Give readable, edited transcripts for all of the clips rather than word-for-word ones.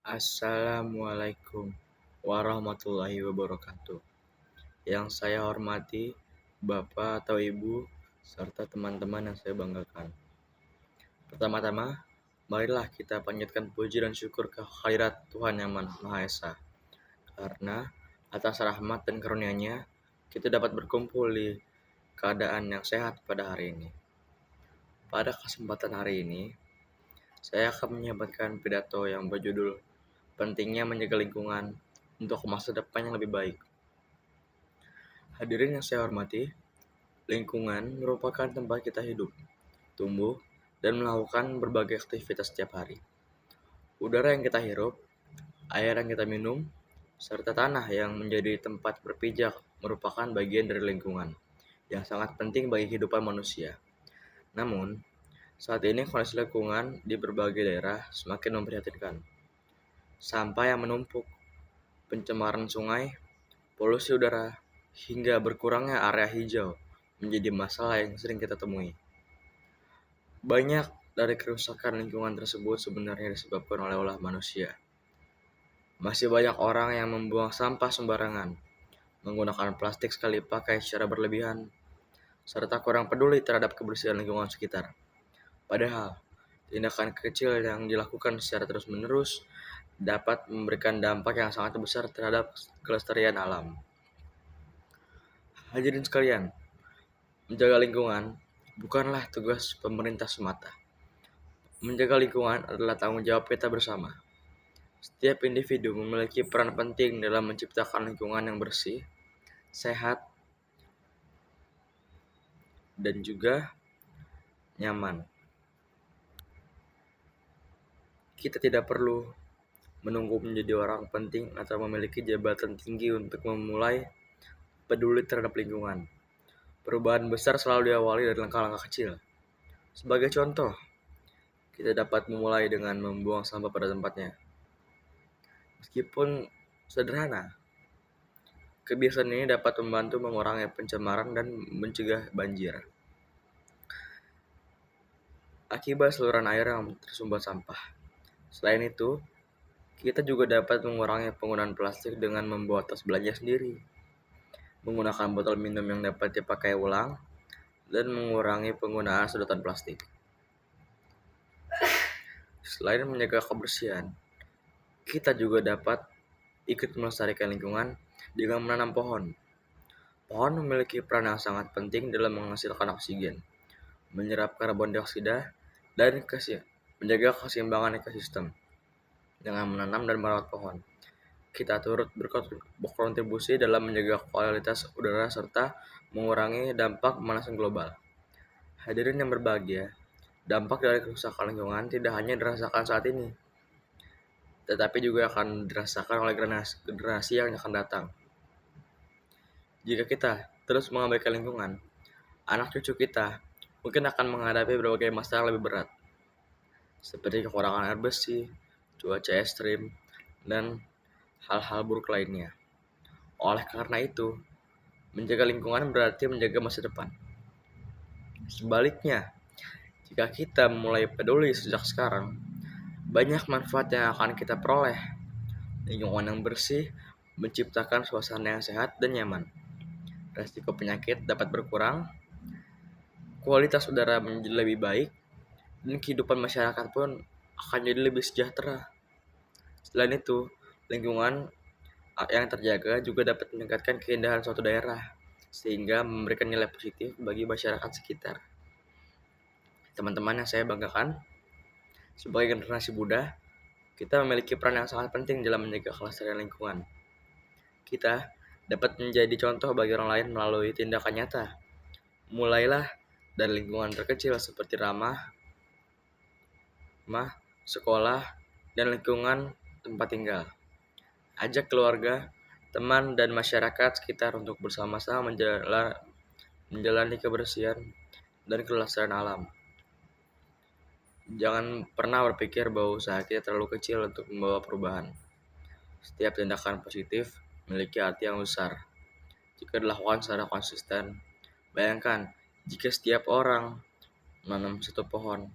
Assalamualaikum warahmatullahi wabarakatuh. Yang saya hormati, Bapak atau Ibu, serta teman-teman yang saya banggakan. Pertama-tama, marilah kita panjatkan puji dan syukur ke hadirat Tuhan Yang Maha Esa. Karena atas rahmat dan karunia-Nya, kita dapat berkumpul di keadaan yang sehat pada hari ini. Pada kesempatan hari ini, saya akan menyampaikan pidato yang berjudul pentingnya menjaga lingkungan untuk masa depan yang lebih baik. Hadirin yang saya hormati, lingkungan merupakan tempat kita hidup, tumbuh, dan melakukan berbagai aktivitas setiap hari. Udara yang kita hirup, air yang kita minum, serta tanah yang menjadi tempat berpijak merupakan bagian dari lingkungan yang sangat penting bagi kehidupan manusia. Namun, saat ini kondisi lingkungan di berbagai daerah semakin memprihatinkan. Sampah yang menumpuk, pencemaran sungai, polusi udara, hingga berkurangnya area hijau menjadi masalah yang sering kita temui. Banyak dari kerusakan lingkungan tersebut sebenarnya disebabkan oleh ulah manusia. Masih banyak orang yang membuang sampah sembarangan, menggunakan plastik sekali pakai secara berlebihan, serta kurang peduli terhadap kebersihan lingkungan sekitar. Padahal, tindakan kecil yang dilakukan secara terus-menerus dapat memberikan dampak yang sangat besar terhadap kelestarian alam. Hadirin sekalian, menjaga lingkungan bukanlah tugas pemerintah semata. Menjaga lingkungan adalah tanggung jawab kita bersama. Setiap individu memiliki peran penting dalam menciptakan lingkungan yang bersih, sehat, dan juga nyaman. Kita tidak perlu menunggu menjadi orang penting atau memiliki jabatan tinggi untuk memulai peduli terhadap lingkungan. Perubahan besar selalu diawali dari langkah-langkah kecil. Sebagai contoh, kita dapat memulai dengan membuang sampah pada tempatnya. Meskipun sederhana, kebiasaan ini dapat membantu mengurangi pencemaran dan mencegah banjir. Akibat saluran air yang tersumbat sampah. Selain itu, kita juga dapat mengurangi penggunaan plastik dengan membawa tas belanja sendiri, menggunakan botol minum yang dapat dipakai ulang, dan mengurangi penggunaan sedotan plastik. Selain menjaga kebersihan, kita juga dapat ikut melestarikan lingkungan dengan menanam pohon. Pohon memiliki peran yang sangat penting dalam menghasilkan oksigen, menyerap karbon dioksida, dan menjaga keseimbangan ekosistem. Dengan menanam dan merawat pohon, kita turut berkontribusi dalam menjaga kualitas udara serta mengurangi dampak pemanasan global. Hadirin yang berbahagia, dampak dari kerusakan lingkungan tidak hanya dirasakan saat ini, tetapi juga akan dirasakan oleh generasi yang akan datang. Jika kita terus mengabaikan lingkungan, anak cucu kita mungkin akan menghadapi berbagai masalah yang lebih berat, seperti kekurangan air bersih, cuaca ekstrim, dan hal-hal buruk lainnya. Oleh karena itu, menjaga lingkungan berarti menjaga masa depan. Sebaliknya, jika kita mulai peduli sejak sekarang, banyak manfaat yang akan kita peroleh. Lingkungan yang bersih menciptakan suasana yang sehat dan nyaman. Resiko penyakit dapat berkurang, kualitas udara menjadi lebih baik, dan kehidupan masyarakat pun akan jadi lebih sejahtera. Selain itu, lingkungan yang terjaga juga dapat meningkatkan keindahan suatu daerah, sehingga memberikan nilai positif bagi masyarakat sekitar. Teman-teman yang saya banggakan, sebagai generasi muda, kita memiliki peran yang sangat penting dalam menjaga kelestarian lingkungan. Kita dapat menjadi contoh bagi orang lain melalui tindakan nyata. Mulailah dari lingkungan terkecil seperti rumah, sekolah, dan lingkungan tempat tinggal. Ajak keluarga, teman, dan masyarakat sekitar untuk bersama-sama menjalani kebersihan dan kelestarian alam. Jangan pernah berpikir bahwa usaha kita terlalu kecil untuk membawa perubahan. Setiap tindakan positif memiliki arti yang besar jika dilakukan secara konsisten. Bayangkan jika setiap orang menanam satu pohon,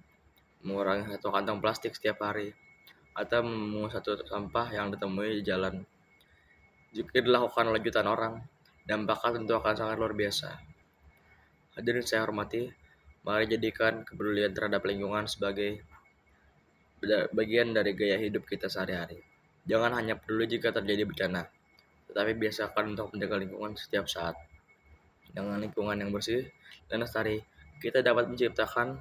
mengurangi satu kantong plastik setiap hari, atau memungut satu sampah yang ditemui di jalan. Jika dilakukan oleh jutaan orang, dampaknya tentu akan sangat luar biasa. Hadirin saya hormati, mari jadikan kepedulian terhadap lingkungan sebagai bagian dari gaya hidup kita sehari-hari. Jangan hanya peduli jika terjadi bencana, tetapi biasakan untuk menjaga lingkungan setiap saat. Dengan lingkungan yang bersih dan lestari, kita dapat menciptakan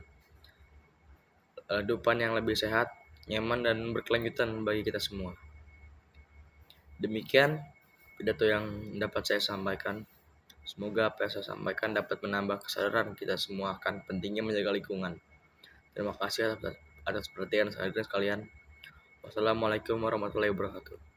kehidupan yang lebih sehat, nyaman, dan berkelanjutan bagi kita semua. Demikian pidato yang dapat saya sampaikan. Semoga apa yang saya sampaikan dapat menambah kesadaran kita semua akan pentingnya menjaga lingkungan. Terima kasih atas perhatian saya sekalian. Wassalamualaikum warahmatullahi wabarakatuh.